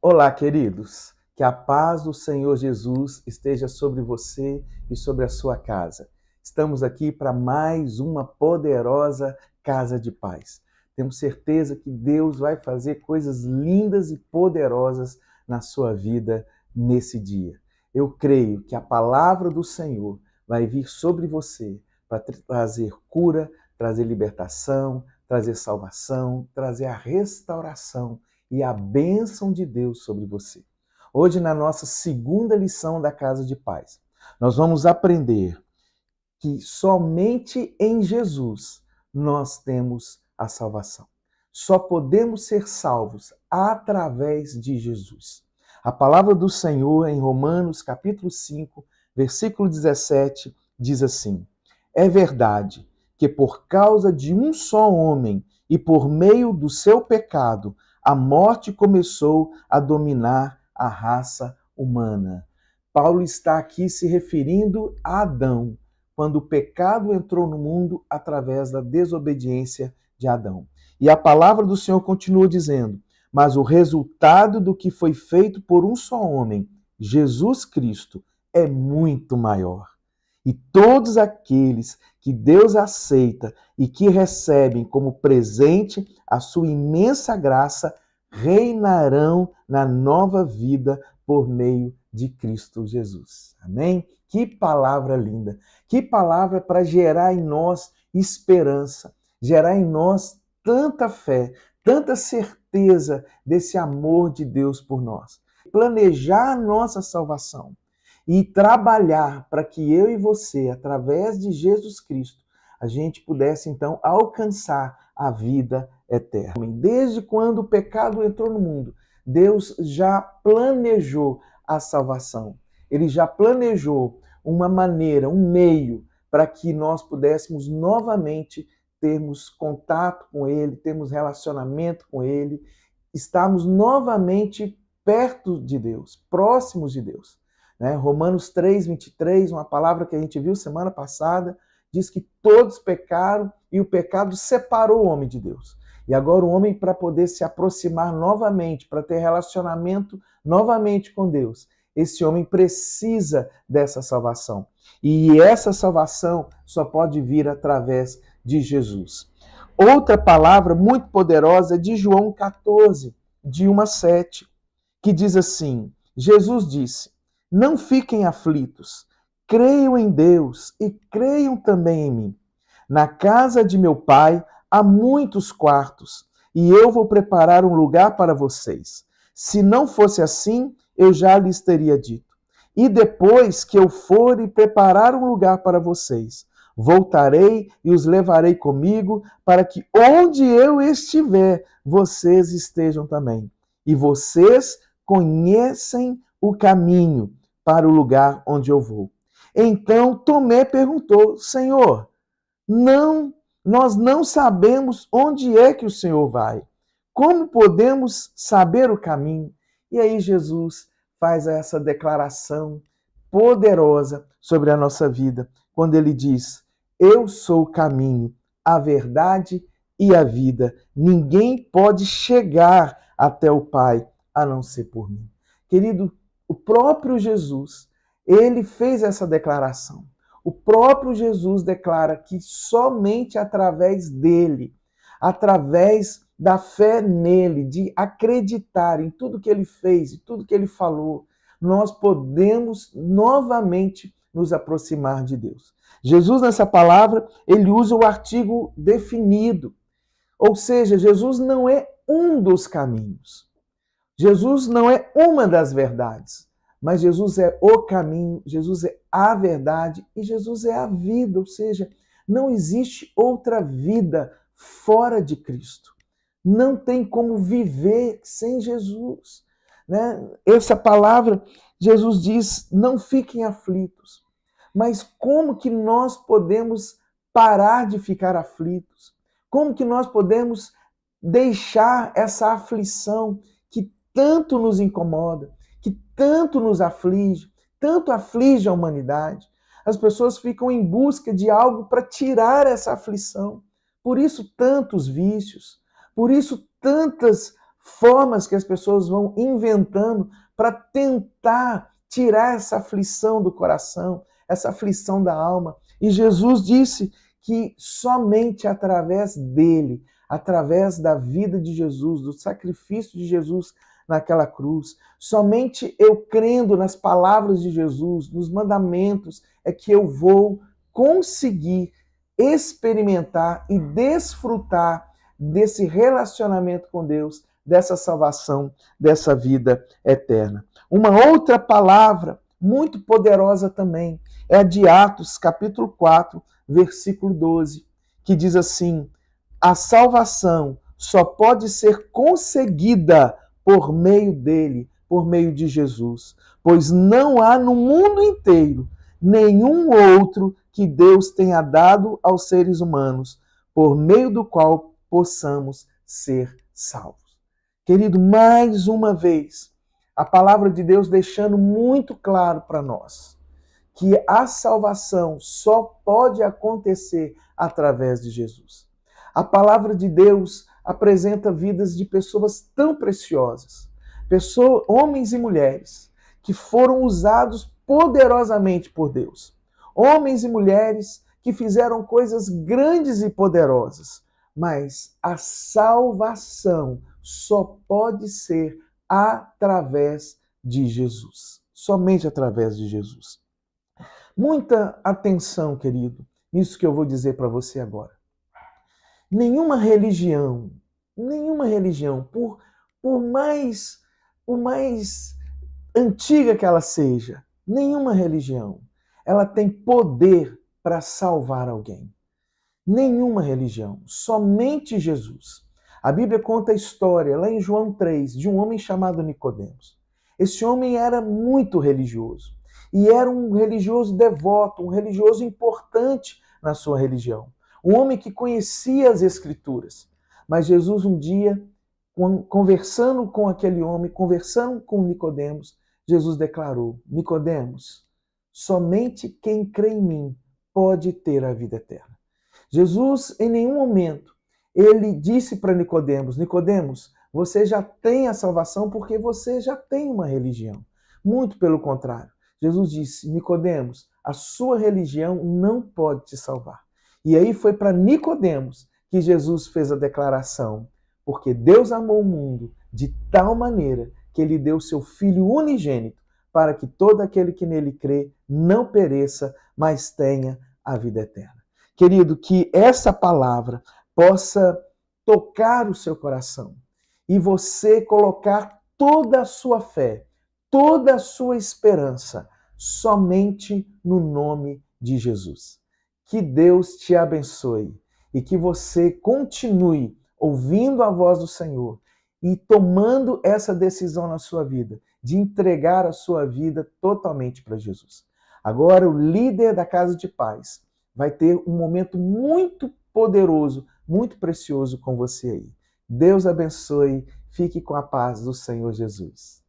Olá, queridos. Que a paz do Senhor Jesus esteja sobre você e sobre a sua casa. Estamos aqui para mais uma poderosa casa de paz. Temos certeza que Deus vai fazer coisas lindas e poderosas na sua vida nesse dia. Eu creio que a palavra do Senhor vai vir sobre você para trazer cura, trazer libertação, trazer salvação, trazer a restauração e a bênção de Deus sobre você. Hoje, na nossa segunda lição da Casa de Paz, nós vamos aprender que somente em Jesus nós temos a salvação. Só podemos ser salvos através de Jesus. A palavra do Senhor em Romanos capítulo 5, versículo 17, diz assim: É verdade que por causa de um só homem e por meio do seu pecado, a morte começou a dominar a raça humana. Paulo está aqui se referindo a Adão, quando o pecado entrou no mundo através da desobediência de Adão. E a palavra do Senhor continua dizendo: mas o resultado do que foi feito por um só homem, Jesus Cristo, é muito maior. E todos aqueles que Deus aceita e que recebem como presente a sua imensa graça, reinarão na nova vida por meio de Cristo Jesus. Amém? Que palavra linda! Que palavra para gerar em nós esperança, gerar em nós tanta fé, tanta certeza desse amor de Deus por nós. Planejar a nossa salvação e trabalhar para que eu e você, através de Jesus Cristo, a gente pudesse então alcançar a vida eterna. Desde quando o pecado entrou no mundo, Deus já planejou a salvação. Ele já planejou uma maneira, um meio para que nós pudéssemos novamente termos contato com Ele, termos relacionamento com Ele, estarmos novamente perto de Deus, próximos de Deus. Romanos 3, 23, uma palavra que a gente viu semana passada, diz que todos pecaram e o pecado separou o homem de Deus. E agora o homem, para poder se aproximar novamente, para ter relacionamento novamente com Deus, esse homem precisa dessa salvação. E essa salvação só pode vir através de Jesus. Outra palavra muito poderosa é de João 14, de 1 a 7, que diz assim: Jesus disse: não fiquem aflitos, creiam em Deus e creiam também em mim. Na casa de meu Pai há muitos quartos, e eu vou preparar um lugar para vocês. Se não fosse assim, eu já lhes teria dito. E depois que eu for e preparar um lugar para vocês, voltarei e os levarei comigo, para que onde eu estiver, vocês estejam também. E vocês conhecem o caminho para o lugar onde eu vou. Então Tomé perguntou: Senhor, nós não sabemos onde é que o Senhor vai. Como podemos saber o caminho? E aí Jesus faz essa declaração poderosa sobre a nossa vida, quando ele diz: eu sou o caminho, a verdade e a vida. Ninguém pode chegar até o Pai a não ser por mim. Querido, o próprio Jesus, ele fez essa declaração. O próprio Jesus declara que somente através dele, através da fé nele, de acreditar em tudo que ele fez e tudo que ele falou, nós podemos novamente nos aproximar de Deus. Jesus, nessa palavra, ele usa o artigo definido. Ou seja, Jesus não é um dos caminhos. Jesus não é uma das verdades. Mas Jesus é o caminho, Jesus é a verdade e Jesus é a vida. Ou seja, não existe outra vida fora de Cristo. Não tem como viver sem Jesus. Essa palavra, Jesus diz: não fiquem aflitos. Mas como que nós podemos parar de ficar aflitos? Como que nós podemos deixar essa aflição que tanto nos incomoda, que tanto nos aflige, tanto aflige a humanidade? As pessoas ficam em busca de algo para tirar essa aflição. Por isso tantos vícios, por isso tantas formas que as pessoas vão inventando para tentar tirar essa aflição do coração, essa aflição da alma. E Jesus disse que somente através dele, através da vida de Jesus, do sacrifício de Jesus naquela cruz, somente eu crendo nas palavras de Jesus, nos mandamentos, é que eu vou conseguir experimentar e desfrutar desse relacionamento com Deus, dessa salvação, dessa vida eterna. Uma outra palavra muito poderosa também é a de Atos, capítulo 4, versículo 12, que diz assim: a salvação só pode ser conseguida por meio dele, por meio de Jesus, pois não há no mundo inteiro nenhum outro que Deus tenha dado aos seres humanos, por meio do qual possamos ser salvos. Querido, mais uma vez, a palavra de Deus deixando muito claro para nós que a salvação só pode acontecer através de Jesus. A palavra de Deus apresenta vidas de pessoas tão preciosas, homens e mulheres, que foram usados poderosamente por Deus. Homens e mulheres que fizeram coisas grandes e poderosas, mas a salvação só pode ser através de Jesus. Somente através de Jesus. Muita atenção, querido, nisso que eu vou dizer para você agora. Nenhuma religião, por mais antiga que ela seja, nenhuma religião, ela tem poder para salvar alguém. Nenhuma religião, somente Jesus. A Bíblia conta a história, lá em João 3, de um homem chamado Nicodemos. Esse homem era muito religioso. E era um religioso devoto, um religioso importante na sua religião. Um homem que conhecia as Escrituras. Mas Jesus um dia, conversando com aquele homem, conversando com Nicodemos, Jesus declarou: Nicodemos, somente quem crê em mim pode ter a vida eterna. Jesus, em nenhum momento, ele disse para Nicodemos: Nicodemos, você já tem a salvação porque você já tem uma religião. Muito pelo contrário. Jesus disse: Nicodemos, a sua religião não pode te salvar. E aí foi para Nicodemos que Jesus fez a declaração: porque Deus amou o mundo de tal maneira que ele deu seu Filho unigênito para que todo aquele que nele crê não pereça, mas tenha a vida eterna. Querido, que essa palavra possa tocar o seu coração e você colocar toda a sua fé, toda a sua esperança somente no nome de Jesus. Que Deus te abençoe e que você continue ouvindo a voz do Senhor e tomando essa decisão na sua vida de entregar a sua vida totalmente para Jesus. Agora, o líder da Casa de Paz vai ter um momento muito poderoso, muito precioso com você aí. Deus abençoe, fique com a paz do Senhor Jesus.